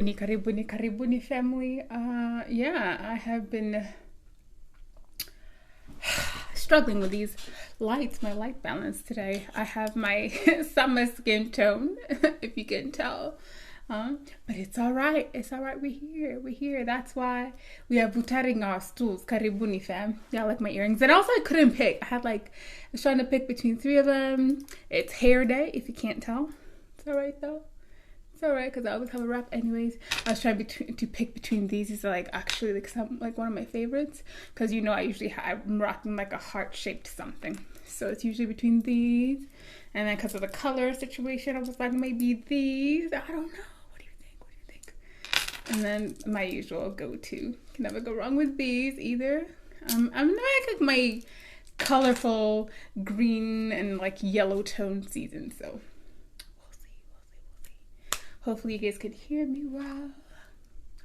Karibuni, karibuni family. Yeah, I have been struggling with these lights, my light balance today. I have my summer skin tone, if you can tell. But it's all right. It's all right. We're here. We're here. That's why we are Vutaring our stools. Karibuni fam. Yeah, I like my earrings. And also I couldn't pick. I was trying to pick between three of them. It's hair day, if you can't tell. It's all right though. It's alright because I always have a wrap anyways. I was trying to pick between these. These are actually one of my favorites because I'm rocking like a heart-shaped something. So it's usually between these. And then because of the color situation, I was like maybe these. I don't know. What do you think? What do you think? And then my usual go-to. Can never go wrong with these either. I'm like my colorful green and yellow tone season, so hopefully you guys can hear me well.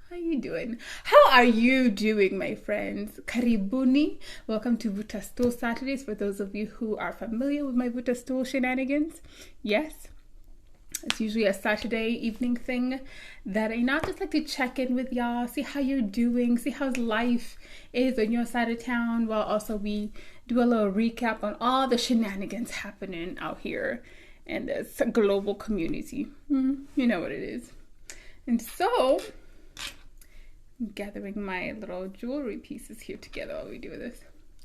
How are you doing? How are you doing, my friends? Karibuni. Welcome to Vuta Stool Saturdays for those of you who are familiar with my Vuta Stool shenanigans. Yes, it's usually a Saturday evening thing that I not just like to check in with y'all, see how you're doing, see how life is on your side of town, while also we do a little recap on all the shenanigans happening out here and this global community. You know what it is. And so, I'm gathering my little jewelry pieces here together while we do this.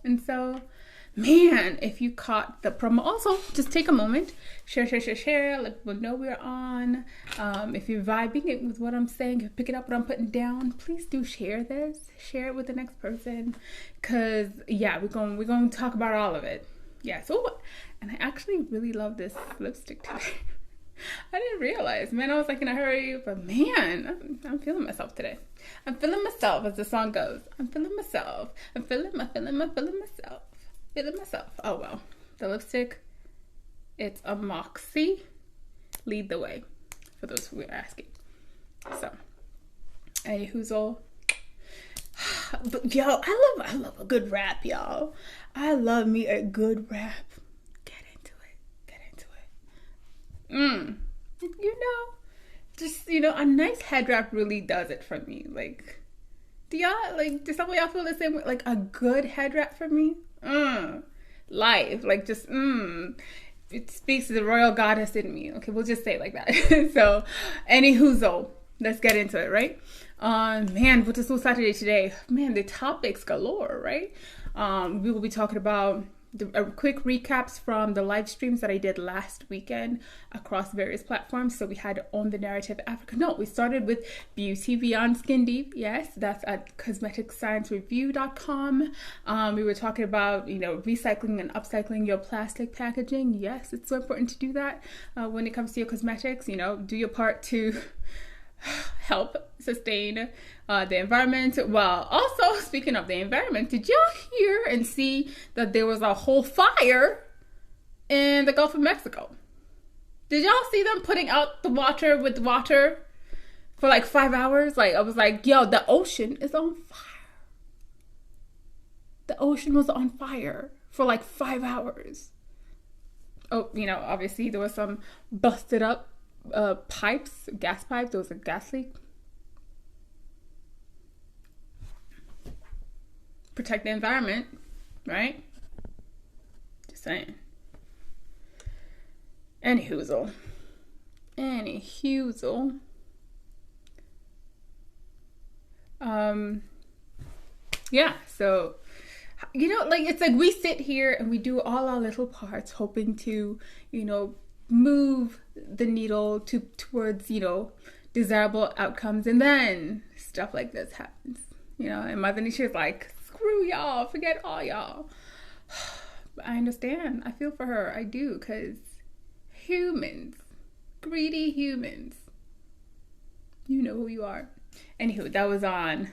And so, man, if you caught the promo, also just take a moment, share, let people know we're on. If you're vibing it with what I'm saying, you're picking up what I'm putting down, please do share this. Share it with the next person. Cause yeah, we're going to talk about all of it. Yeah, so, and I actually really love this lipstick today. I didn't realize, man, I was in a hurry, but man, I'm feeling myself today. I'm feeling myself, as the song goes. I'm feeling myself. I'm feeling myself. Feeling myself. Oh, well, the lipstick, it's a Moxie. Lead the way, for those who are asking. So, hey, who's all? But yo, I love a good rap, y'all. I love me a good rap. Get into it. Just a nice head wrap really does it for me. Do y'all do some of y'all feel the same way? A good head wrap for me? Life. It speaks to the royal goddess in me. Okay, we'll just say it like that. So, any whoozle, let's get into it, right? Man, what's a Stool Saturday today? Man, the topics galore, right? We will be talking about quick recaps from the live streams that I did last weekend across various platforms. So we had On the Narrative Africa. No, we started with Beauty Beyond Skin Deep. Yes, that's at cosmeticsciencereview.com. We were talking about, recycling and upcycling your plastic packaging. Yes, it's so important to do that when it comes to your cosmetics. Do your part to help sustain the environment. Well, also speaking of the environment, did y'all hear and see that there was a whole fire in the Gulf of Mexico? Did y'all see them putting out the water with water for 5 hours? I was yo, the ocean is on fire. The ocean was on fire for 5 hours. Oh, obviously there was some busted up gas pipes. There was a gas leak. Protect the environment, right? Just saying. Any hoozle. Yeah, so it's we sit here and we do all our little parts hoping to, move the needle towards, desirable outcomes, and then stuff like this happens, and Mother Nature's screw y'all, forget all y'all. I understand. I feel for her. I do, because humans, greedy humans, you know who you are. Anywho, that was on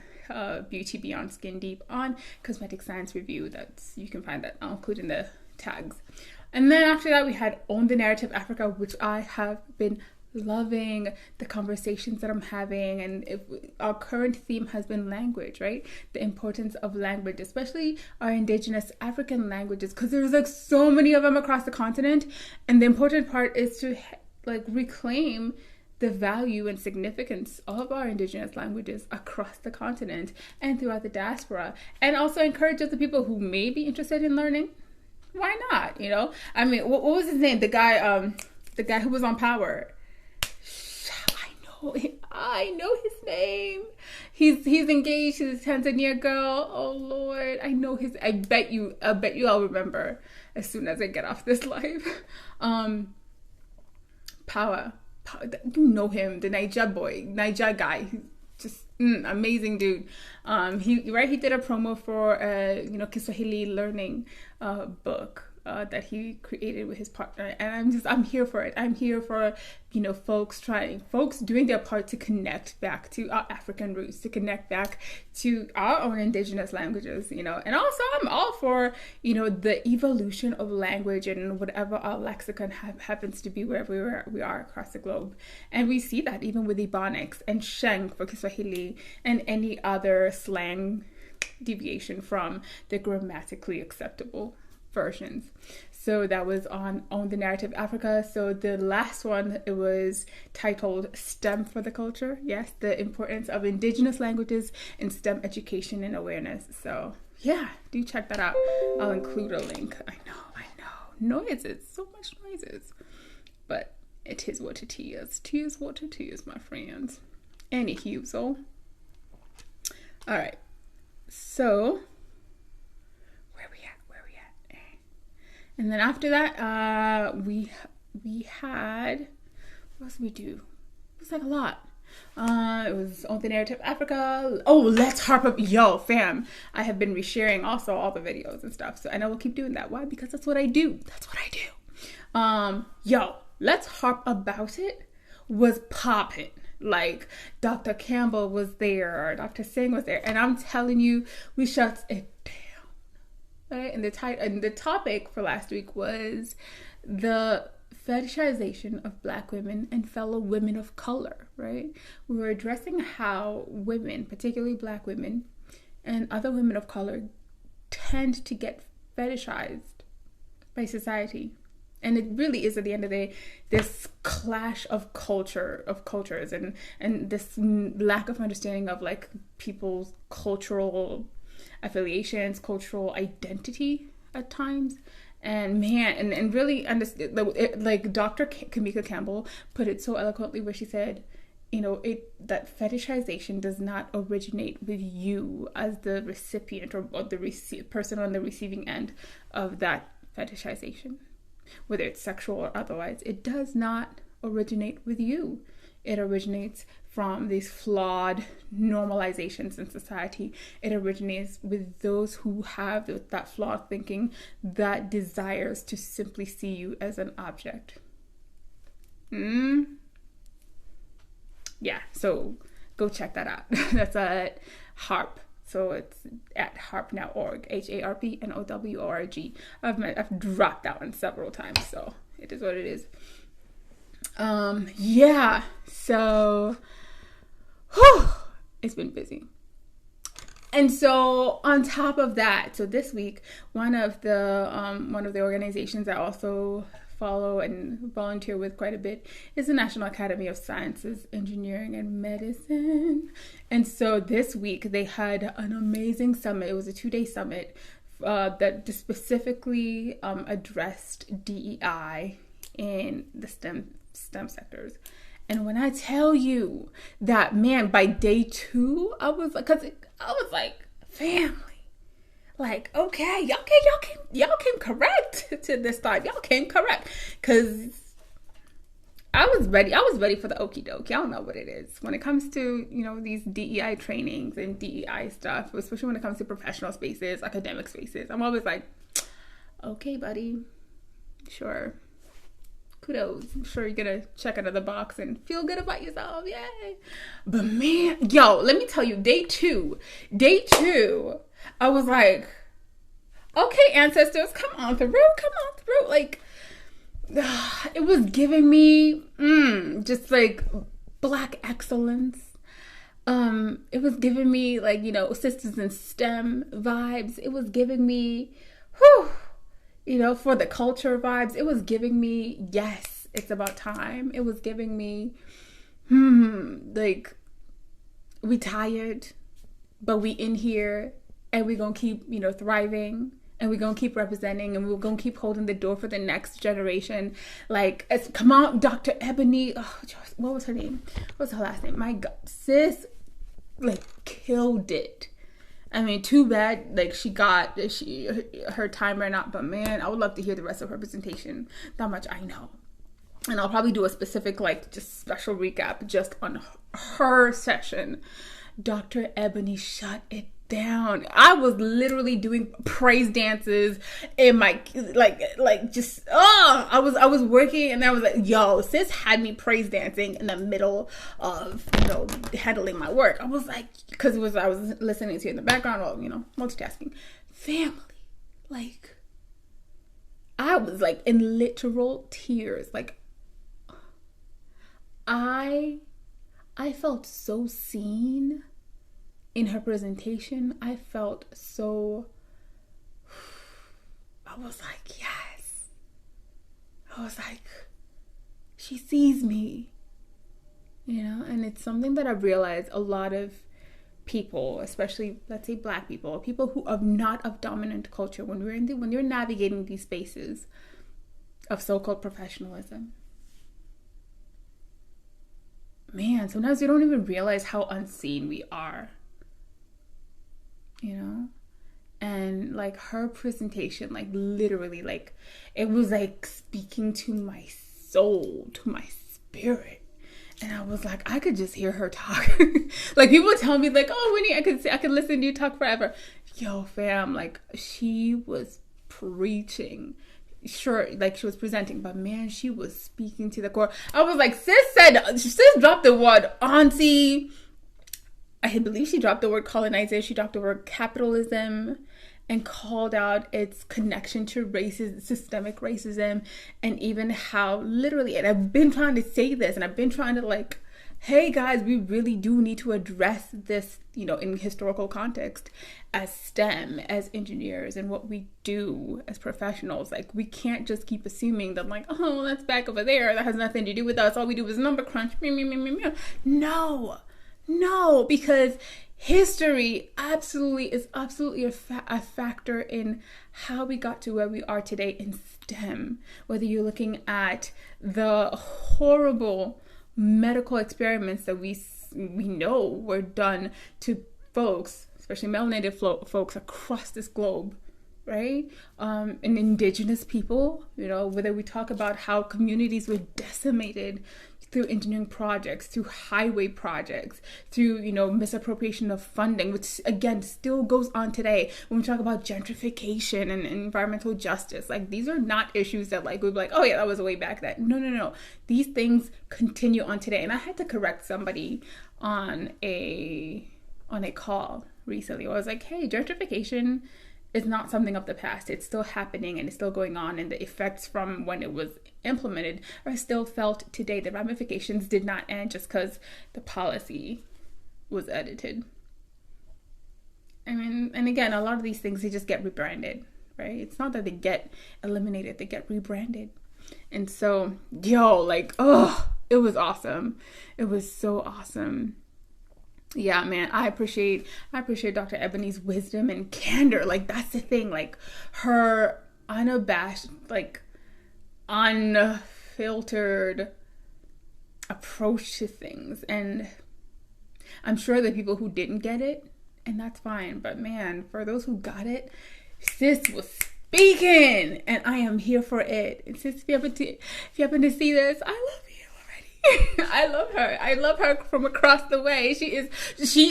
Beauty Beyond Skin Deep on Cosmetic Science Review. You can find that. I'll include in the tags. And then after that, we had On the Narrative Africa, which I have been loving the conversations that I'm having. And our current theme has been language, right? The importance of language, especially our indigenous African languages, because there's so many of them across the continent. And the important part is to reclaim the value and significance of our indigenous languages across the continent and throughout the diaspora, and also encourage other people who may be interested in learning. Why not? You know, I mean, what was his name? The guy who was on Power. I know his name. He's engaged to this Tanzania girl. Oh Lord, I know his. I bet you I'll remember as soon as I get off this live. Power. You know him, the Niger guy. He's just amazing dude. He did a promo for Kiswahili learning book that he created with his partner, and I'm here for it. I'm here for folks doing their part to connect back to our African roots, to connect back to our own indigenous languages, and also I'm all for the evolution of language and whatever our lexicon happens to be wherever we are across the globe. And we see that even with Ebonics and Sheng for Kiswahili and any other slang deviation from the grammatically acceptable versions. So that was on the Narrative Africa. So the last one, it was titled STEM for the Culture. Yes, the importance of indigenous languages in STEM education and awareness. So yeah, do check that out. I'll include a link. I know. Noises, so much noises. But it is what it is. Tea is what it is, my friends. Anywho, so all right. So and then after that, we had, what else did we do? It was like a lot. It was on the Narrative Africa. Oh, let's harp up. Yo, fam. I have been resharing also all the videos and stuff. So, and I will keep doing that. Why? Because that's what I do. Yo, let's harp about it was popping. Like, Dr. Campbell was there. Dr. Singh was there. And I'm telling you, we shut it down. Right? And the topic for last week was the fetishization of Black women and fellow women of color, right? We were addressing how women, particularly Black women and other women of color, tend to get fetishized by society. And it really is, at the end of the day, this clash of cultures and this lack of understanding of like people's cultural affiliations, cultural identity at times. And man, and really understand, like Dr. Kamika Campbell put it so eloquently, where she said, that fetishization does not originate with you as the recipient or the person on the receiving end of that fetishization, whether it's sexual or otherwise. It does not originate with you. It originates from these flawed normalizations in society. It originates with those who have that flawed thinking that desires to simply see you as an object. Yeah, so go check that out. That's at HARP. So it's at harpnow.org, HARPNOWORG. I've dropped that one several times, so it is what it is. Yeah, so it's been busy. And so on top of that, so this week, one of the organizations I also follow and volunteer with quite a bit is the National Academy of Sciences, Engineering, and Medicine. And so this week they had an amazing summit. It was a 2-day summit that specifically addressed DEI in the STEM sectors. And when I tell you that, man, by day 2, I was like, family, like, okay, y'all came correct to this time. Y'all came correct, because I was ready for the okie doke. Y'all know what it is when it comes to these DEI trainings and DEI stuff, especially when it comes to professional spaces, academic spaces. I'm always like, okay, buddy, sure. Kudos. I'm sure you're gonna check out of the box and feel good about yourself. Yay. But man, yo, let me tell you, day two, I was like, okay, ancestors, come on through. Like, it was giving me just like Black excellence. It was giving me like, sisters in STEM vibes. It was giving me for the culture vibes. It was giving me, yes, it's about time. It was giving me like, we tired, but we in here, and we gonna keep, thriving, and we're gonna keep representing, and we're gonna keep holding the door for the next generation. Like, come on, Dr. Ebony. Oh, what was her name? What's her last name? My God, sis, like, killed it. I mean, too bad, like, her time ran out, but man, I would love to hear the rest of her presentation. That much I know. And I'll probably do a specific, like, just special recap just on her session. Dr. Ebony shut it down. I was literally doing praise dances in my, I was working, and I was like, yo, sis had me praise dancing in the middle of, handling my work. I was like, because I was listening to it in the background, while, multitasking. Family. Like, I was, like, in literal tears. Like, I felt so seen in her presentation. I felt so, I was like, yes. I was like, she sees me, and it's something that I've realized a lot of people, especially, let's say, Black people who are not of dominant culture, when you're navigating these spaces of so-called professionalism, man, sometimes we don't even realize how unseen we are, and like her presentation, like literally, like it was like speaking to my soul, to my spirit. And I was like, I could just hear her talk. Like, people tell me, like, oh, Winnie, I could listen to you talk forever. Yo, fam, like, she was preaching. Sure, like, she was presenting, but man, she was speaking to the core. I was like, sis dropped the word auntie. I believe she dropped the word colonization. She dropped the word capitalism, and called out its connection to racism, systemic racism, and even how literally, and I've been trying to say this, and I've been trying to, like, hey guys, we really do need to address this, in historical context, as STEM, as engineers, and what we do as professionals. Like, we can't just keep assuming that, like, oh, that's back over there, that has nothing to do with us, all we do is number crunch. No, because history is absolutely a factor in how we got to where we are today in STEM. Whether you're looking at the horrible medical experiments that we know were done to folks, especially melanated folks across this globe, right? And indigenous people, whether we talk about how communities were decimated through engineering projects, through highway projects, through, misappropriation of funding, which again still goes on today when we talk about gentrification and environmental justice. Like, these are not issues that, like, we'd be like, oh yeah, that was way back then. No. These things continue on today. And I had to correct somebody on a call recently. I was like, hey, gentrification is not something of the past. It's still happening, and it's still going on, and the effects from when it was implemented are still felt today. The ramifications did not end just because the policy was edited. I mean, and again, a lot of these things, they just get rebranded, right? It's not that they get eliminated, they get rebranded. And so, like, it was awesome. It was so awesome. Yeah, man, I appreciate Dr. Ebony's wisdom and candor. Like, that's the thing. Like, her unabashed, like, unfiltered approach to things. And I'm sure there are people who didn't get it, and that's fine. But man, for those who got it, sis was speaking, and I am here for it. And sis, if you happen to see this, I love you. I love her from across the way. She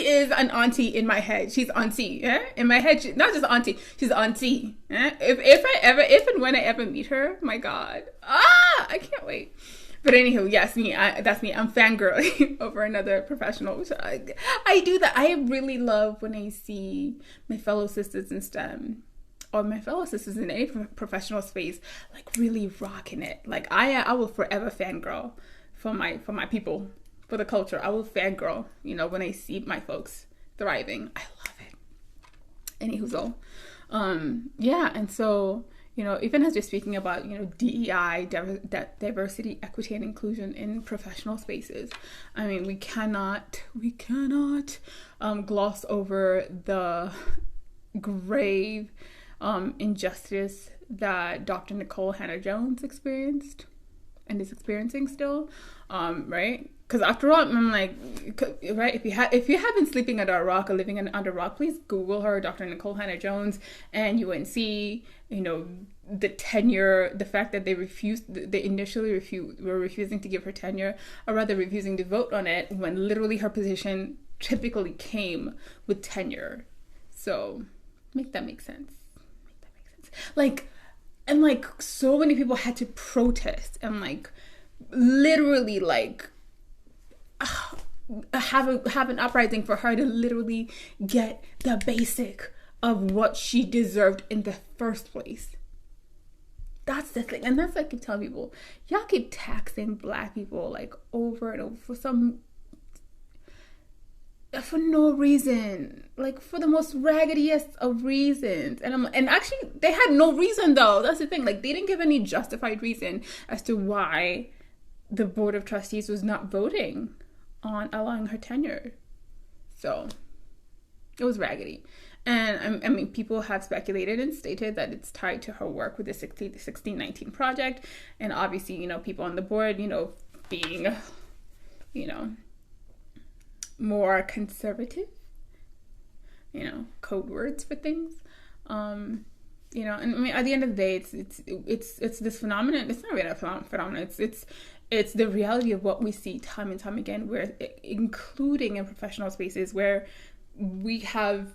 is an auntie in my head. She's auntie, in my head. Not just auntie, she's auntie. If and when I ever meet her, my God, I can't wait. But anywho, yes, that's me. I'm fangirling over another professional. So I do that. I really love when I see my fellow sisters in STEM, or my fellow sisters in any professional space, like, really rocking it. Like, I will forever fangirl for my people, for the culture. I will fangirl, when I see my folks thriving. I love it. Anywho, yeah, and so, even as we're speaking about, DEI, diversity, equity, and inclusion in professional spaces, I mean, we cannot gloss over the grave injustice that Dr. Nicole Hannah-Jones experienced and is experiencing still, right? Because after all, I'm like, right, if you have been sleeping under a rock or living under a rock, please Google her, Dr. Nicole Hannah-Jones, and UNC, the tenure, the fact that they initially were refusing to give her tenure, or rather refusing to vote on it, when literally her position typically came with tenure. So make that make sense. And so many people had to protest and literally have an uprising for her to literally get the basic of what she deserved in the first place. That's the thing. And that's what I keep telling people. Y'all keep taxing Black people over and over for no reason, for the most raggediest of reasons. And actually they had no reason though. That's the thing. They didn't give any justified reason as to why the Board of Trustees was not voting on allowing her tenure. So it was raggedy. And I mean, people have speculated and stated that it's tied to her work with the 1619 Project. And obviously, people on the board, being, more conservative, code words for things. And I mean, at the end of the day, it's this phenomenon. It's not really a phenomenon. It's the reality of what we see time and time again, where, including in professional spaces where we have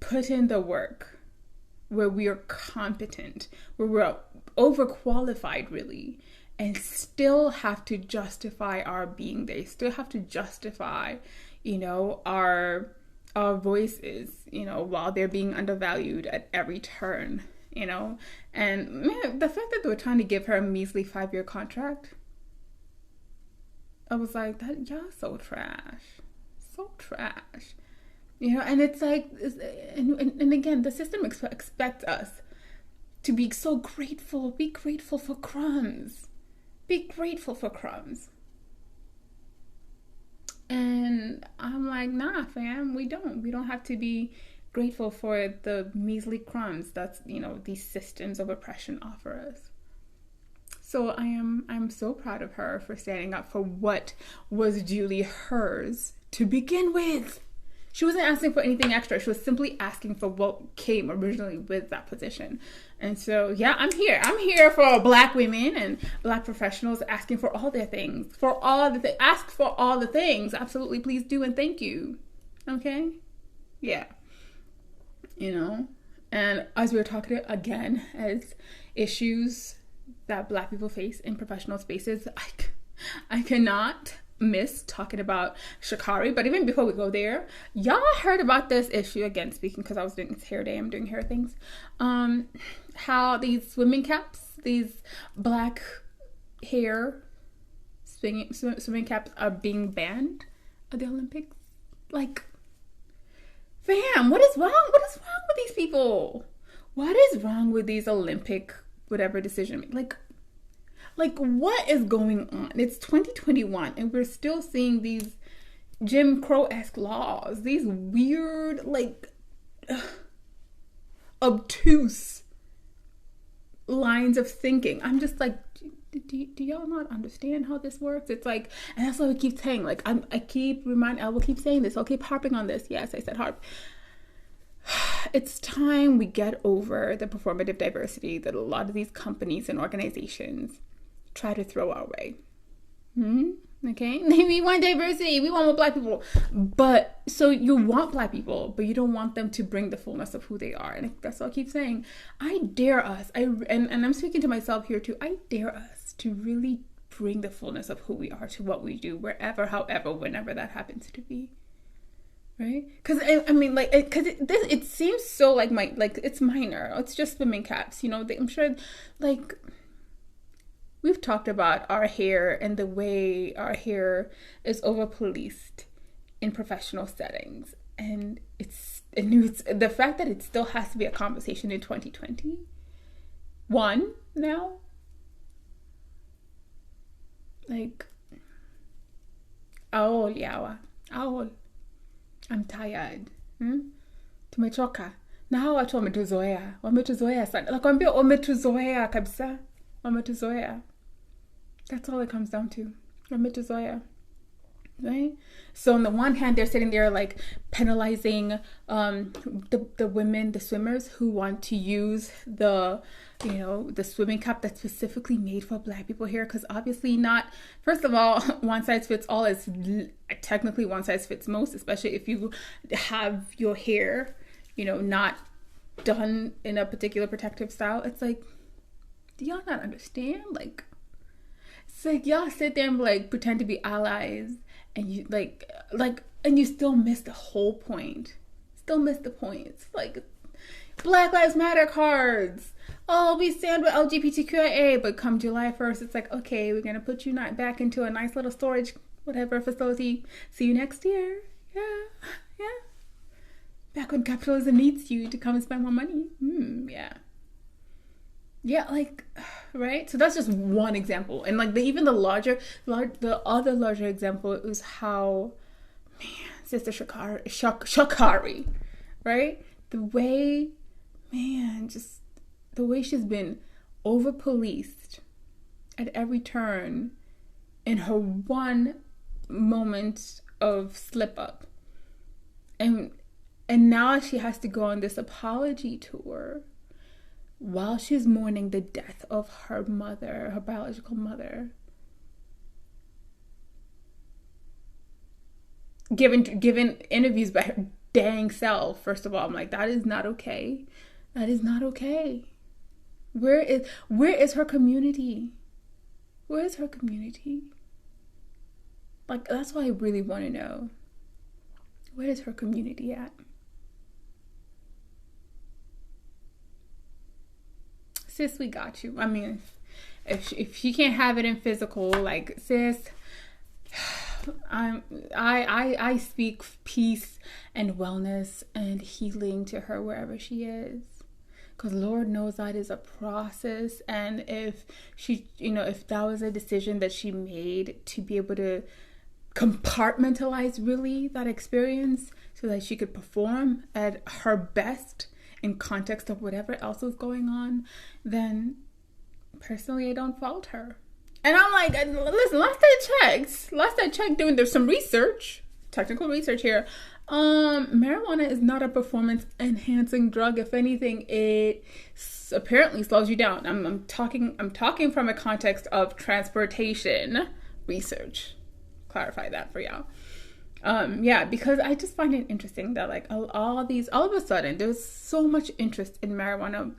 put in the work, where we are competent, where we're overqualified really, and still have to justify our being there, still have to justify, our voices, while they're being undervalued at every turn, and man, the fact that they were trying to give her a measly 5-year contract, I was like, that y'all so trash. And it's and again, the system expects us to be so grateful. Be grateful for crumbs. And I'm like, nah, fam, we don't have to be grateful for the measly crumbs that's, these systems of oppression offer us. So I'm so proud of her for standing up for what was duly hers to begin with. She wasn't asking for anything extra. She was simply asking for what came originally with that position. And so, yeah, I'm here. I'm here for Black women and Black professionals asking for all their things. Ask for all the things. Absolutely, please do, and thank you. Okay? Yeah. And as we were talking again, as issues that Black people face in professional spaces, I cannot miss talking about Sha'Carri. But even before we go there, y'all heard about this issue, again speaking because I was doing, it's hair day, I'm doing hair things, how these swimming caps, these Black hair swimming caps are being banned at the Olympics. Fam, what is wrong with these people? What is wrong with these Olympic whatever decision? What is going on? It's 2021 and we're still seeing these Jim Crow-esque laws, these weird, obtuse lines of thinking. I'm just like, do y'all not understand how this works? It's and that's what I keep saying. I will keep saying this. I'll keep harping on this. Yes, I said harp. It's time we get over the performative diversity that a lot of these companies and organizations try to throw our way. Okay? We want diversity. We want more Black people. But, so you want Black people, but you don't want them to bring the fullness of who they are. And that's what I keep saying. I dare us, and I'm speaking to myself here too, I dare us to really bring the fullness of who we are to what we do, wherever, however, whenever that happens to be. Right? Because I mean, it seems so it's minor. It's just swimming caps, I'm sure, we've talked about our hair and the way our hair is over-policed in professional settings, and it's the fact that it still has to be a conversation in 2020 One now? Like, aol yawa. Aol. I'm tired. Tumechoka. Na hawa watu wametuzoea sana. Nakwambia wametuzoea kabisa. Wametuzoea. That's all it comes down to. Wametuzoea. Right? So on the one hand, they're sitting there like penalizing the women, the swimmers who want to use the swimming cap that's specifically made for Black people here, because obviously not, first of all, one size fits all is technically one size fits most, especially if you have your hair, not done in a particular protective style. It's like, do y'all not understand? Like, it's like y'all sit there and like pretend to be allies, and you like and you still miss the whole point. Still miss the point. It's like Black Lives Matter cards. Oh, we stand with LGBTQIA, but come July 1st, it's like, okay, we're gonna put you back into a nice little storage whatever facility. See you next year. Yeah. Back when capitalism needs you to come and spend more money. Yeah, like, right? So that's just one example. And like the other larger example is how, man, Sister Shakari, right? The way she's been over-policed at every turn in her one moment of slip-up. And now she has to go on this apology tour while she's mourning the death of her mother, her biological mother. Given interviews by her dang self. First of all, I'm like, that is not okay. That is not okay. Where is her community? Where is her community? Like, that's what I really want to know. Where is her community at? Sis, we got you. I mean, if she can't have it in physical, like, sis, I speak peace and wellness and healing to her wherever she is, because Lord knows that is a process. And if if that was a decision that she made to be able to compartmentalize really that experience so that she could perform at her best in context of whatever else was going on, then personally I don't fault her. And I'm like, listen, last I checked doing there's some research, technical research here. Marijuana is not a performance enhancing drug. If anything, it apparently slows you down. I'm talking from a context of transportation research. Clarify that for y'all. Because I just find it interesting that like all of a sudden there's so much interest in marijuana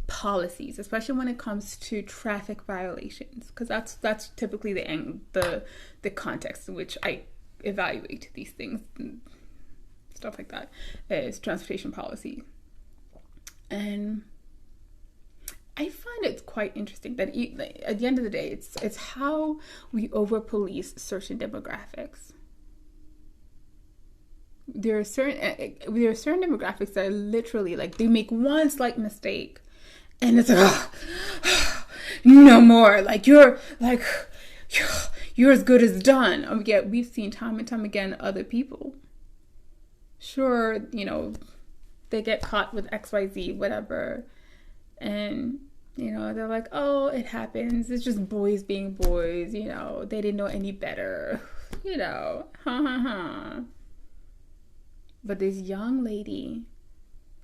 policies, especially when it comes to traffic violations, because that's typically the context in which I evaluate these things and stuff like that, is transportation policy. And I find it quite interesting that at the end of the day, it's how we over police certain demographics. There are certain demographics that are literally like, they make one slight mistake and it's like, no more. Like, you're as good as done. Yet we've seen time and time again other people. Sure, they get caught with XYZ, whatever. And, they're like, oh, it happens. It's just boys being boys. They didn't know any better. But this young lady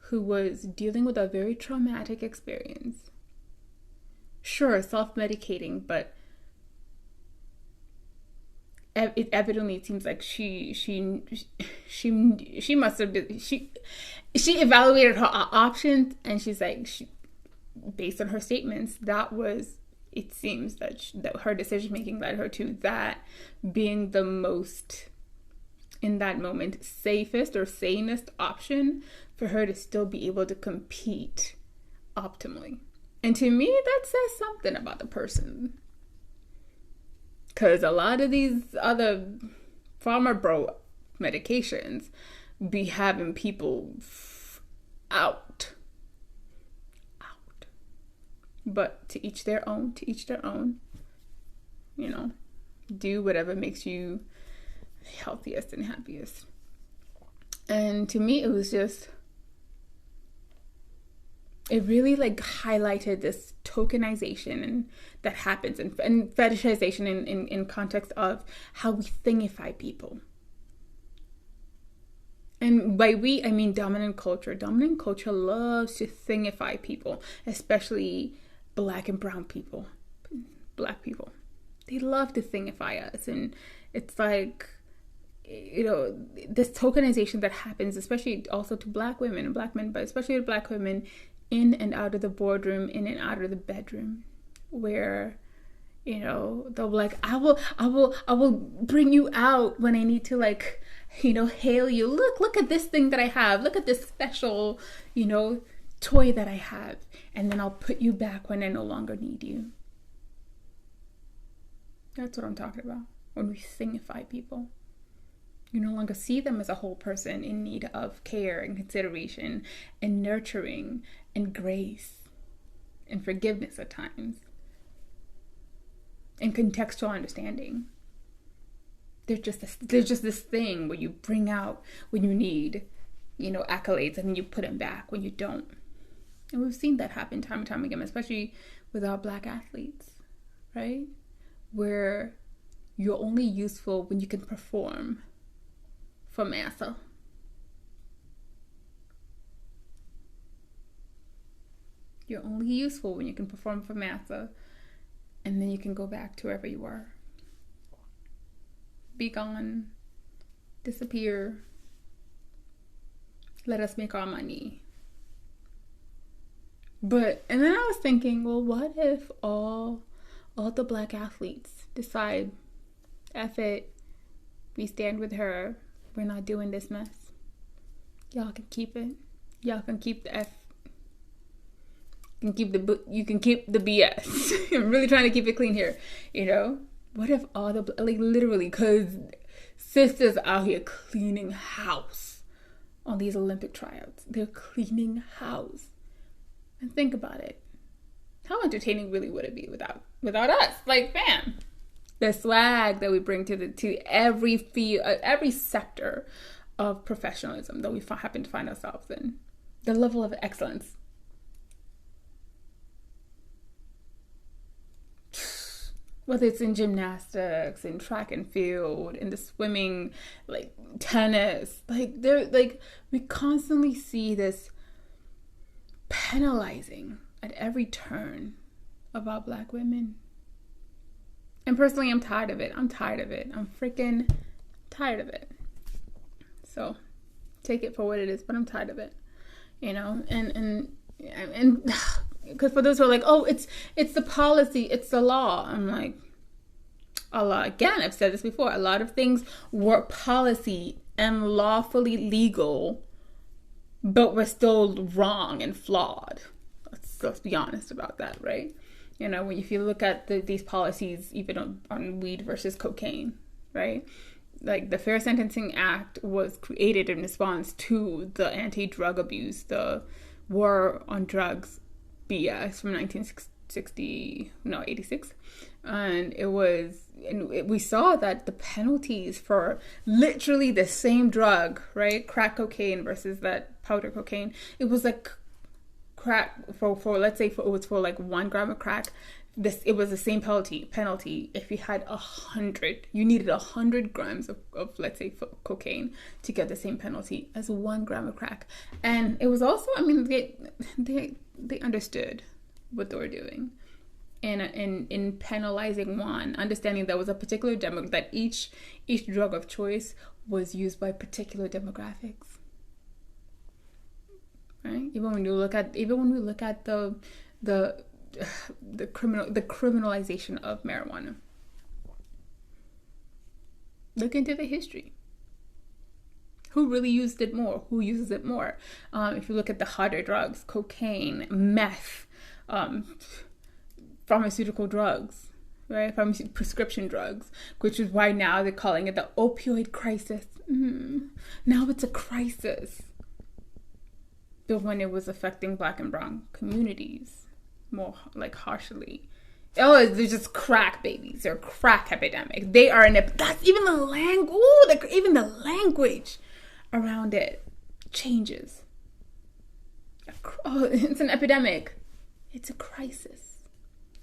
who was dealing with a very traumatic experience, sure, self-medicating, but it evidently seems like she must have been, she evaluated her options, and she's like, based on her statements, it seems that her decision making led her to that being the most, in that moment, safest or sanest option for her to still be able to compete optimally. And to me, that says something about the person. Because a lot of these other farmer bro medications be having people out. But to each their own, to each their own. You know, do whatever makes you healthiest and happiest. And to me, it was just, it really like highlighted this tokenization and that happens and fetishization in context of how we thingify people. And by we, I mean dominant culture. Dominant culture loves to thingify people, especially Black and brown people, Black people. They love to thingify us. And it's like, you know, this tokenization that happens, especially also to Black women and Black men, but especially to Black women in and out of the boardroom, in and out of the bedroom, where, you know, they'll be like, I will bring you out when I need to, like, you know, hail you. Look at this thing that I have. Look at this special, you know, toy that I have. And then I'll put you back when I no longer need you. That's what I'm talking about. When we thingify people. You no longer see them as a whole person in need of care and consideration and nurturing and grace and forgiveness at times. And contextual understanding. There's just this thing where you bring out when you need, you know, accolades, and then you put them back when you don't. And we've seen that happen time and time again, especially with our Black athletes, right? Where you're only useful when you can perform for massa. You're only useful when you can perform for massa, and then you can go back to wherever you were. Be gone, disappear, let us make our money. But, and then I was thinking, well, what if all the Black athletes decide, F it, we stand with her, we're not doing this mess. Y'all can keep it. Y'all can keep the F. You can keep the BS. I'm really trying to keep it clean here, you know? What if all the, like, literally, because sisters out here cleaning house on these Olympic tryouts. They're cleaning house. And think about it. How entertaining really would it be without us? Like, fam, the swag that we bring to every field, every sector of professionalism that we happen to find ourselves in. The level of excellence. Whether it's in gymnastics, in track and field, in the swimming, like tennis, we constantly see this penalizing at every turn of our Black women. And personally, I'm tired of it. I'm freaking tired of it. So take it for what it is, but I'm tired of it. You know, and because for those who are like, oh, it's the policy, it's the law. I'm like, again, I've said this before, a lot of things were policy and lawfully legal, but were still wrong and flawed. Let's be honest about that, right? You know, if you look at these policies, even on weed versus cocaine, right? Like, the Fair Sentencing Act was created in response to the anti-drug abuse, the war on drugs BS from 86. And we saw that the penalties for literally the same drug, right? Crack cocaine versus that powder cocaine. It was like crack for let's say it was for like 1 gram of crack. It was the same penalty if you had 100. You needed 100 grams of let's say cocaine to get the same penalty as 1 gram of crack. And it was also, I mean, they understood what they were doing, and in penalizing one, understanding there was a particular that each drug of choice was used by particular demographics, right? Even when we look at the criminalization of marijuana, look into the history. Who really used it more? Who uses it more? If you look at the harder drugs, cocaine, meth, pharmaceutical drugs, right? Prescription drugs, which is why now they're calling it the opioid crisis. Now it's a crisis. But when it was affecting Black and brown communities, more like harshly. Oh, they're just crack babies. They're a crack epidemic. They are that's even the language. Ooh, even the language around it changes. Oh, it's an epidemic. It's a crisis.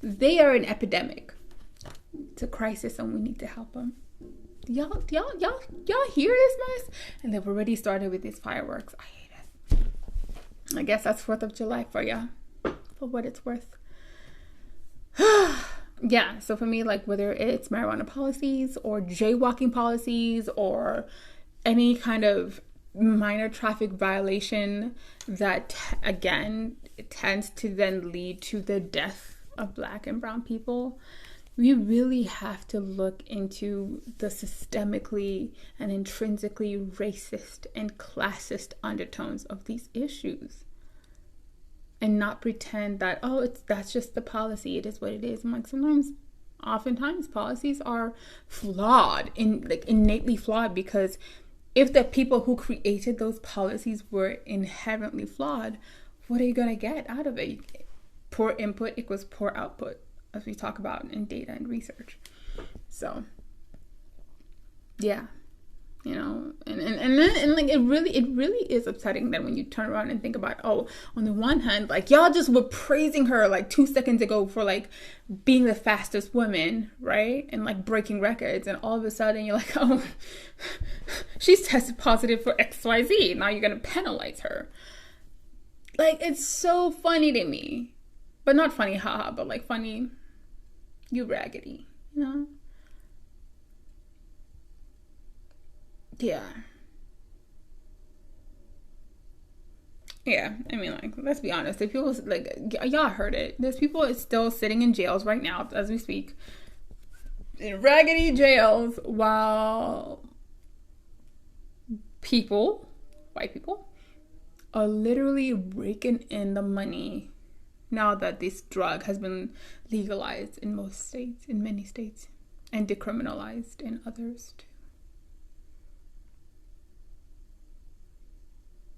They are an epidemic. It's a crisis, and we need to help them. Y'all hear this mess? And they've already started with these fireworks. I hate it. I guess that's 4th of July for ya, for what it's worth. Yeah, so for me, like, whether it's marijuana policies or jaywalking policies or any kind of minor traffic violation that, again, it tends to then lead to the death of Black and brown people, we really have to look into the systemically and intrinsically racist and classist undertones of these issues. And not pretend that, that's just the policy. It is what it is. I'm like, oftentimes policies are flawed, innately flawed, because if the people who created those policies were inherently flawed, what are you going to get out of it? Poor input equals poor output, as we talk about in data and research. So, yeah. And like it really is upsetting that when you turn around and think about, on the one hand, like, y'all just were praising her like 2 seconds ago for like being the fastest woman, right? And like breaking records, and all of a sudden you're like, she's tested positive for XYZ. Now you're gonna penalize her. Like, it's so funny to me. But not funny, haha, but like funny, you raggedy, Yeah. Yeah, I mean, like, let's be honest. If people, like, y'all heard it. There's people still sitting in jails right now as we speak, in raggedy jails, while white people, are literally raking in the money now that this drug has been legalized in many states, and decriminalized in others too.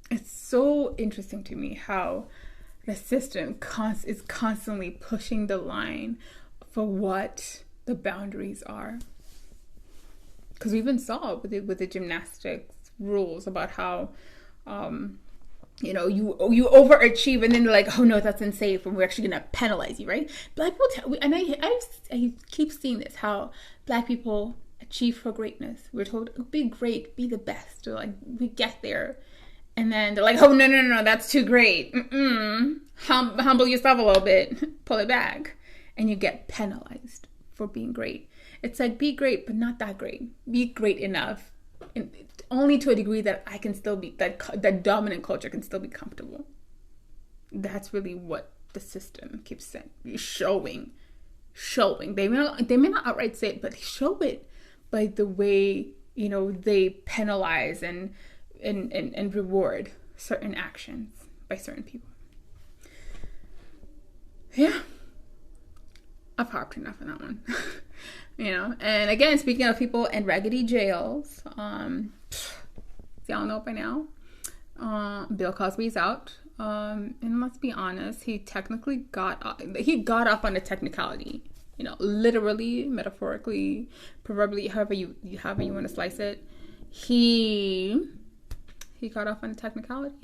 It's so interesting to me how the system is constantly pushing the line for what the boundaries are. Because we even saw with the gymnastics rules about how, you overachieve, and then they're like, oh no, that's unsafe, and we're actually gonna penalize you, right? Black people, and I keep seeing this, how Black people achieve for greatness. We're told, be great, be the best, or like, we get there. And then they're like, oh, no, that's too great. Humble yourself a little bit. Pull it back. And you get penalized for being great. It's like, be great, but not that great. Be great enough. And only to a degree that I can still be, that dominant culture can still be comfortable. That's really what the system keeps saying. Showing. They may not outright say it, but they show it by the way, they penalize and reward certain actions by certain people. Yeah. I've harped enough on that one. And again, speaking of people in raggedy jails, y'all know by now, Bill Cosby's out. And let's be honest, he technically got off on a technicality. Literally, metaphorically, proverbially, however you want to slice it. He got off on a technicality.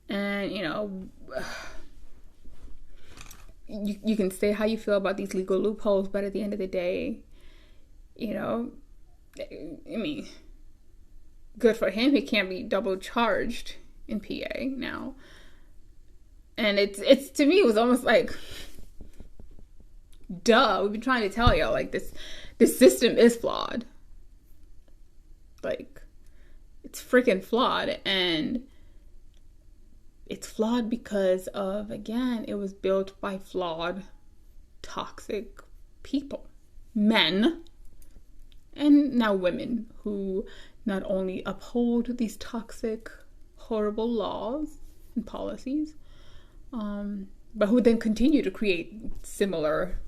And, you can say how you feel about these legal loopholes, but at the end of the day, I mean, good for him. He can't be double charged in PA now. And it's to me, it was almost like, duh, we've been trying to tell y'all, like, this system is flawed. Like, it's freaking flawed, and it's flawed because of, again, it was built by flawed, toxic people, men, and now women, who not only uphold these toxic, horrible laws and policies, but who then continue to create similar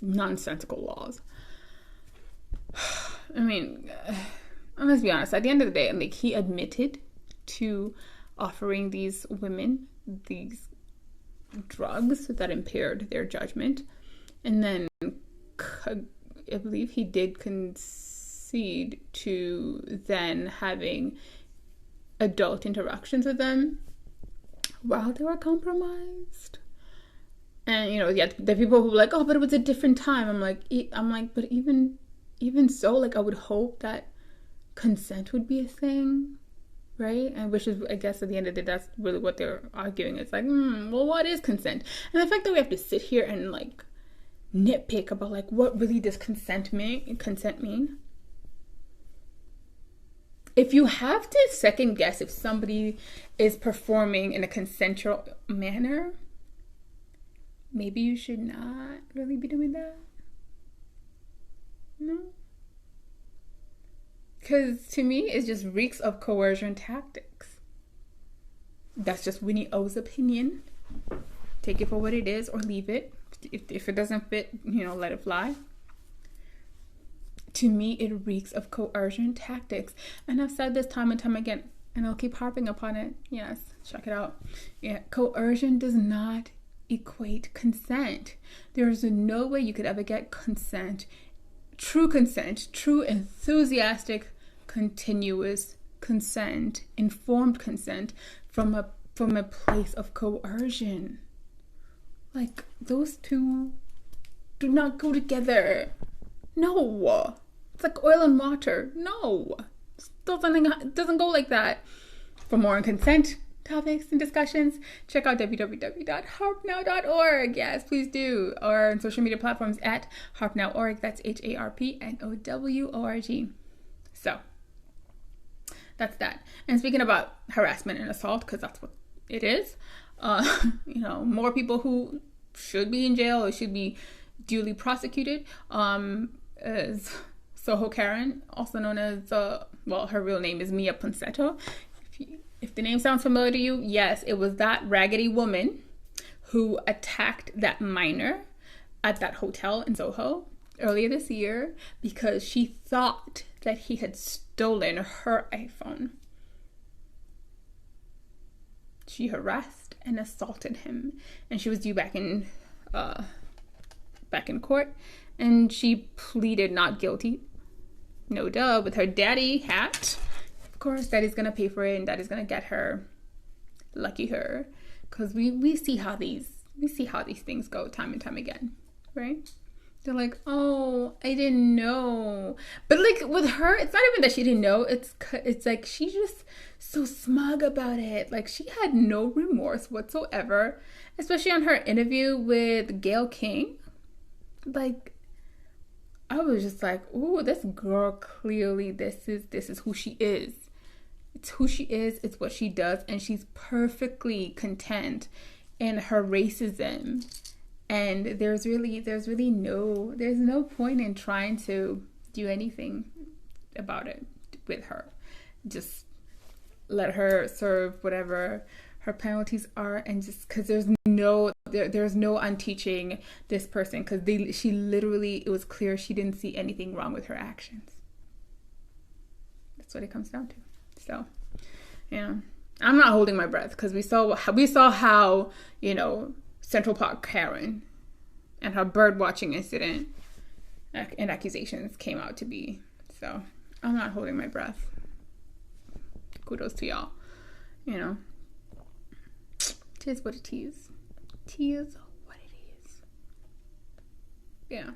nonsensical laws. I mean, let's be honest, at the end of the day, like, he admitted to offering these women these drugs that impaired their judgment. And then I believe he did concede to then having adult interactions with them while they were compromised. And the people who were like, oh, but it was a different time. I'm like, but even so, like, I would hope that consent would be a thing, right? And which is, I guess, at the end of the day, that's really what they're arguing. It's like, well, what is consent? And the fact that we have to sit here and like nitpick about like what really does consent mean. If you have to second guess if somebody is performing in a consensual manner, maybe you should not really be doing that. No. Because to me, it just reeks of coercion tactics. That's just Winnie O's opinion. Take it for what it is or leave it. If it doesn't fit, let it fly. To me, it reeks of coercion tactics. And I've said this time and time again, and I'll keep harping upon it. Yes, check it out. Yeah, coercion does not equate consent. There is no way you could ever get consent, true enthusiastic, continuous consent, informed consent from a place of coercion. Like, those two do not go together. No. It's like oil and water. No. It doesn't go like that. For more on consent topics and discussions, check out www.harpnow.org. Yes, please do. Or on social media platforms at harpnow.org. That's HARPNOWORG. So, that's that. And speaking about harassment and assault, because that's what it is, more people who should be in jail or should be duly prosecuted, is Soho Karen, also known as, her real name is Mia Ponsetto. If the name sounds familiar to you, yes, it was that raggedy woman who attacked that minor at that hotel in Soho earlier this year because she thought that he had stolen her iPhone. She harassed and assaulted him, and she was due back in court, and she pleaded not guilty. No duh, with her daddy hat. Of course, daddy's gonna pay for it, and daddy's gonna get her. Lucky her, because we see how these things go time and time again, right? They're like, oh, I didn't know. But like with her, it's not even that she didn't know. It's like she's just so smug about it. Like she had no remorse whatsoever, especially on her interview with Gayle King. Like, I was just like, ooh, this girl clearly, this is who she is. It's who she is. It's what she does, and she's perfectly content in her racism. And there's no point in trying to do anything about it with her. Just let her serve whatever her penalties are, and just because there's no unteaching this person, because it was clear she didn't see anything wrong with her actions. That's what it comes down to. So, I'm not holding my breath, because we saw how Central Park Karen and her bird watching incident and accusations came out to be. So I'm not holding my breath. Kudos to y'all. Tis what it is. Tis what it is. Yeah.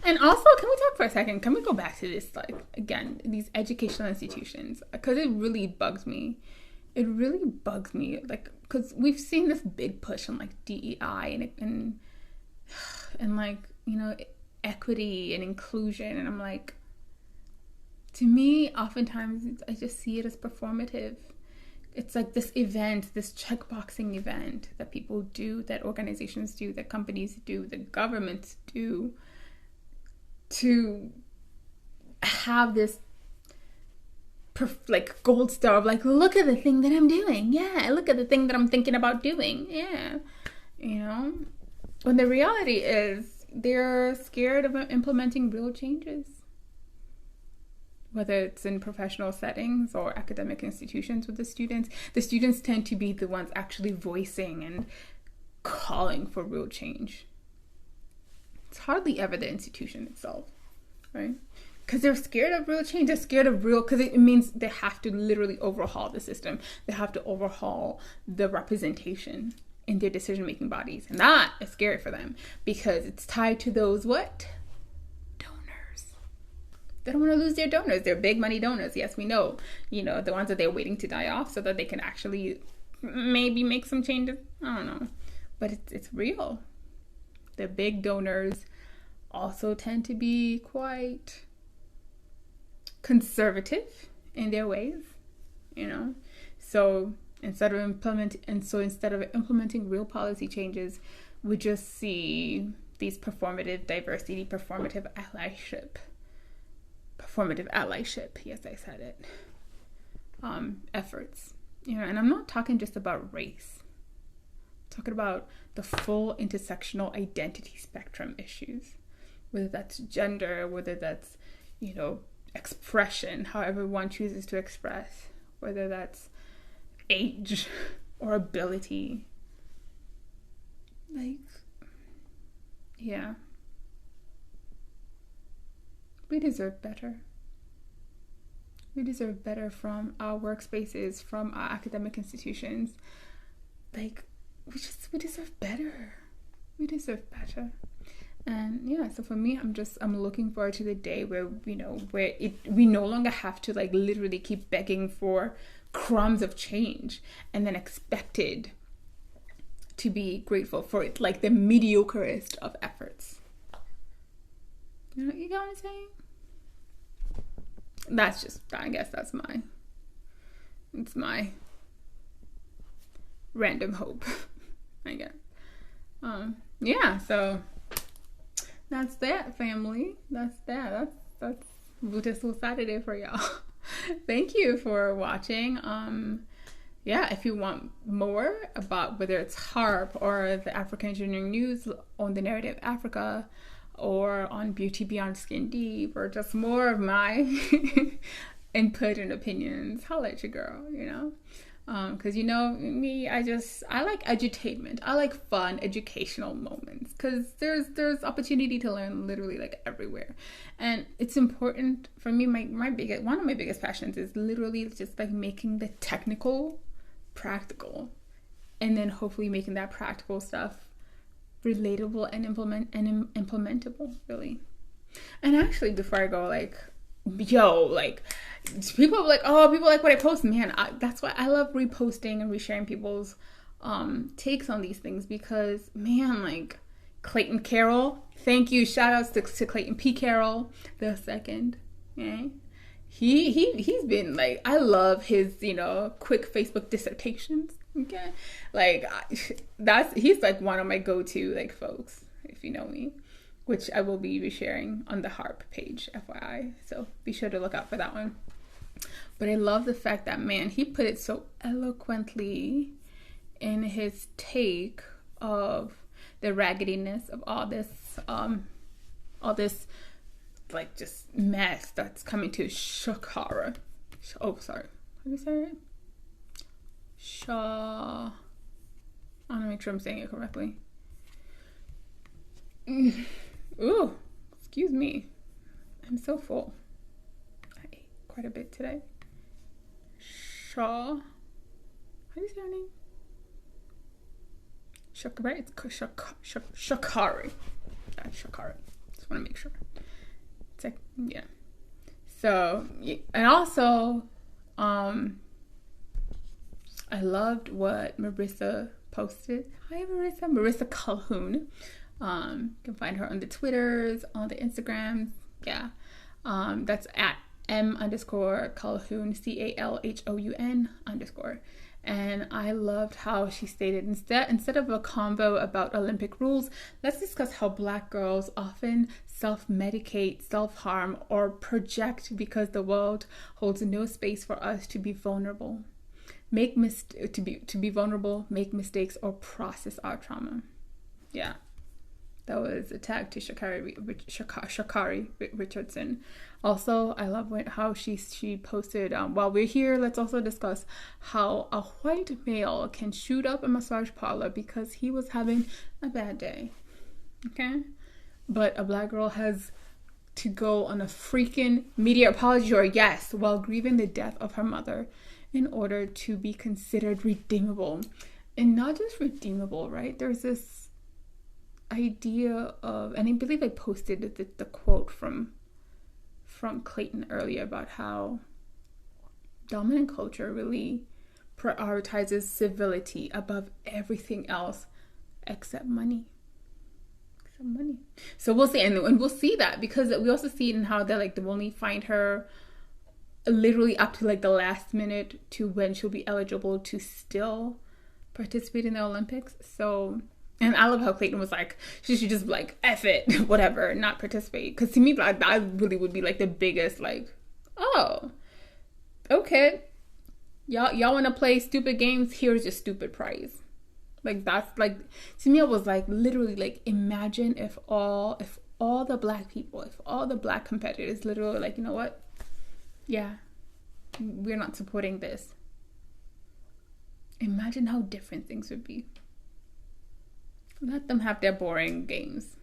And also, can we talk for a second? Can we go back to this, like, again, these educational institutions? Because it really bugs me. It really bugs me, like, because we've seen this big push on like DEI and like, equity and inclusion, and I'm like, to me, oftentimes I just see it as performative. It's like this event, this checkboxing event that people do, that organizations do, that companies do, that governments do, to have this like gold star of like, look at the thing that I'm doing. Yeah, look at the thing that I'm thinking about doing. Yeah. When the reality is they're scared of implementing real changes. whether it's in professional settings or academic institutions with the students tend to be the ones actually voicing and calling for real change. It's hardly ever the institution itself, right? Because they're scared of real change. They're scared of real, because it means they have to literally overhaul the system. They have to overhaul the representation in their decision-making bodies. And that is scary for them because it's tied to those what? Donors. They don't want to lose their donors. They're big money donors. Yes, we know. You know, the ones that they're waiting to die off so that they can actually maybe make some changes. I don't know. But it's real. The big donors also tend to be quite conservative in their ways, you know. So instead of implementing real policy changes, we just see these performative diversity, performative allyship. Yes, I said it. Efforts, you know. And I'm not talking just about race. I'm talking about the full intersectional identity spectrum issues, whether that's gender, whether that's, you know, expression, however one chooses to express, whether that's age or ability. Like, yeah, we deserve better. We deserve better from our workspaces, from our academic institutions. Like, we deserve better. We deserve better. And yeah, so for me, I'm looking forward to the day where, you know, we no longer have to like literally keep begging for crumbs of change and then expected to be grateful for it, like the mediocrest of efforts. You get what I'm saying? I guess that's my random hope, I guess. Yeah, so that's that, family. That's Vuta Stool Saturday for y'all. Thank you for watching. Yeah, if you want more about whether it's HARP or the African Engineering News on the Narrative Africa or on Beauty Beyond Skin Deep, or just more of my input and opinions, holla at your girl, you know? Because you know me, I like edutainment. I like fun educational moments because there's opportunity to learn literally like everywhere, and it's important for me. One of my biggest passions is literally just like making the technical practical, and then hopefully making that practical stuff relatable and implementable, really. And actually, before I go, like, people like what I post, man. That's why I love reposting and resharing people's takes on these things, because man, like Clayton Carroll, thank you, shout outs to Clayton P. Carroll the second. Okay, he's been like, I love his, you know, quick Facebook dissertations. Okay, like he's like one of my go-to like folks, if you know me, which I will be resharing on the HARP page, FYI. So be sure to look out for that one. But I love the fact that, man, he put it so eloquently in his take of the raggediness of all this like just mess that's coming to Shakara. Oh, sorry. How do you say it? I want to make sure I'm saying it correctly. Ooh, excuse me. I'm so full. I ate quite a bit today. How do you say her name? Shakari. It's Shakari. That's Shakari. Just want to make sure. It's like, yeah. So, and also, I loved what Marissa posted. Hi, Marissa. Marissa Calhoun. You can find her on the Twitters, on the Instagrams. Yeah. That's at M_Calhoun, CALHOUN_. And I loved how she stated, instead of a convo about Olympic rules, let's discuss how Black girls often self-medicate, self-harm, or project because the world holds no space for us to be vulnerable. To be vulnerable, make mistakes, or process our trauma. Yeah, that was attacked to Sha'Carri Richardson. Also, I love how she posted, while we're here, let's also discuss how a white male can shoot up a massage parlor because he was having a bad day. Okay? But a black girl has to go on a freaking media apology tour, yes, while grieving the death of her mother in order to be considered redeemable. And not just redeemable, right? There's this idea of, and I believe I posted the quote from Clayton earlier about how dominant culture really prioritizes civility above everything else except money. So we'll see, and we'll see that because we also see it in how they only find her literally up to the last minute to when she'll be eligible to still participate in the Olympics. So, and I love how Clayton was she should just F it, whatever, not participate. Because to me, that really would be the biggest oh, okay, y'all want to play stupid games? Here's your stupid prize. That's to me, it was literally imagine if all the black people, if all the black competitors literally you know what, yeah, we're not supporting this. Imagine how different things would be. Let them have their boring games.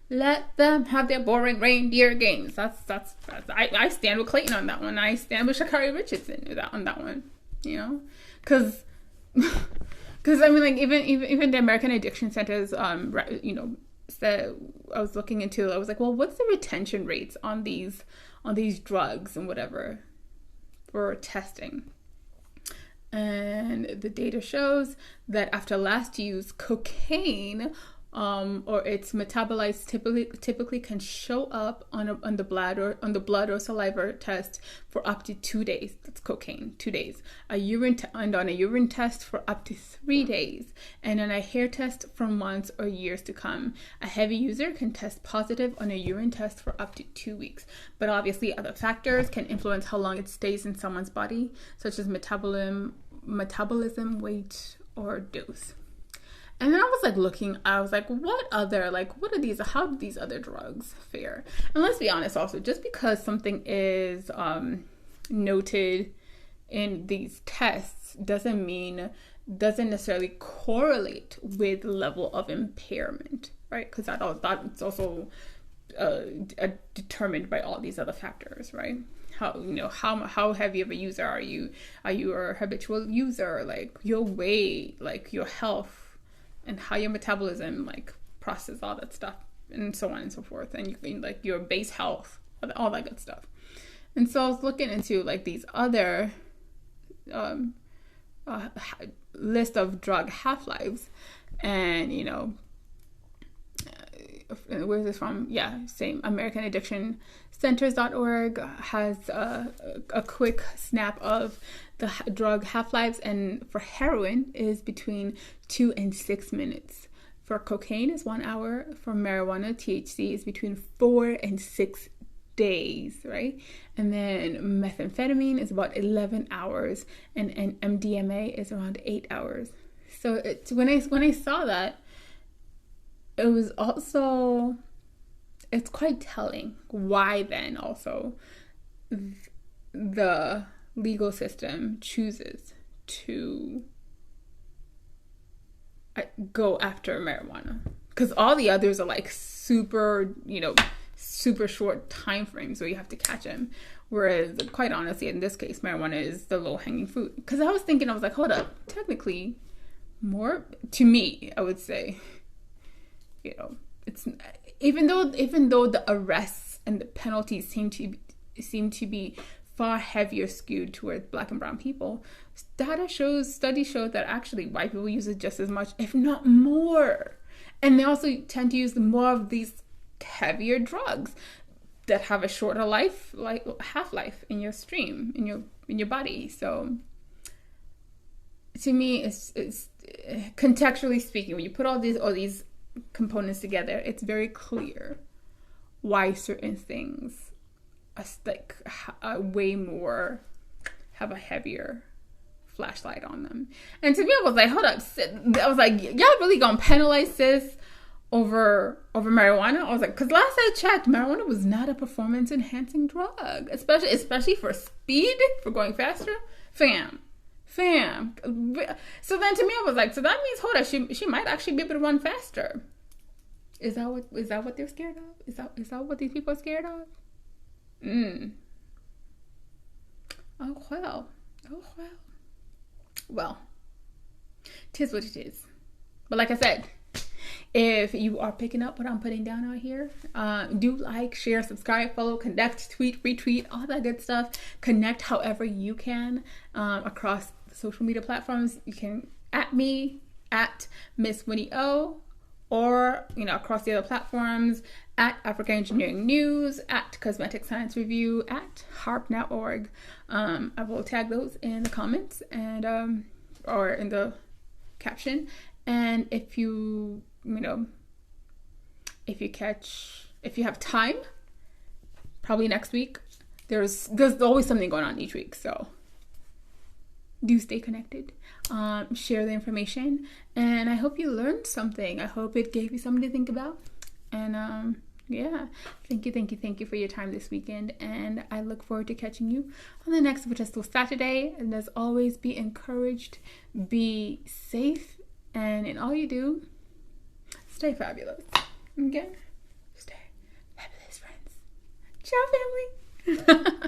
Let them have their boring reindeer games. That's I stand with Clayton on that one. I stand with Sha'Carri Richardson on that one. You know, because I mean, even the American Addiction Centers, said, I was looking into. I was well, what's the retention rates on these drugs and whatever for testing? And the data shows that after last use, cocaine or its metabolites typically can show up on the blood or saliva test for up to 2 days. That's cocaine, 2 days. And on a urine test for up to 3 days, and on a hair test for months or years to come. A heavy user can test positive on a urine test for up to 2 weeks. But obviously, other factors can influence how long it stays in someone's body, such as metabolism, weight, or dose. And then I was looking, I was what are these, how do these other drugs fare? And let's be honest also, just because something is noted in these tests doesn't necessarily correlate with level of impairment, right? Because that's also determined by all these other factors, right? How heavy of a user are you? Are you a habitual user? Your weight, your health, and how your metabolism process all that stuff, and so on and so forth, and you can your base health, all that good stuff. And so I was looking into these other list of drug half-lives, and where's this from? Yeah, same. American Addiction Centers.org has a quick snap of the drug half-lives, and for heroin is between 2 and 6 minutes. For cocaine is 1 hour. For marijuana, THC, is between 4 and 6 days, right? And then methamphetamine is about 11 hours, and MDMA is around 8 hours. So when I saw that, it was also, it's quite telling why then also the legal system chooses to go after marijuana, because all the others are super short time frames where you have to catch them, whereas quite honestly in this case marijuana is the low-hanging fruit. Because I was thinking, hold up, technically more, to me, I would say, it's even though the arrests and the penalties seem to be far heavier skewed towards black and brown people, studies show that actually white people use it just as much, if not more. And they also tend to use more of these heavier drugs that have a shorter half-life in your stream, in your body. So to me, it's contextually speaking, when you put all these components together, it's very clear why certain things way more have a heavier flashlight on them. And to me, I was hold up, I was y'all really gonna penalize sis over marijuana. I was like, because last I checked, marijuana was not a performance enhancing drug, especially for speed, for going faster. Fam. So then to me, I was like, so that means, hold on, she might actually be able to run faster. Is that what they're scared of? Is that what these people are scared of? Oh well. Well, tis what it is. But like I said, if you are picking up what I'm putting down out here, do like, share, subscribe, follow, connect, tweet, retweet, all that good stuff. Connect however you can across social media platforms. You can at me, at Miss Winnie O, or across the other platforms, at African Engineering News, at Cosmetic Science Review, at harp.org. I will tag those in the comments and or in the caption. And if you have time, probably next week, there's always something going on each week, so do stay connected. Share the information, and I hope you learned something. I hope it gave you something to think about. And yeah, thank you for your time this weekend, and I look forward to catching you on the next Vuta Stool Saturday. And as always, be encouraged, be safe, and in all you do, stay fabulous. Okay? Stay fabulous, friends. Ciao, family.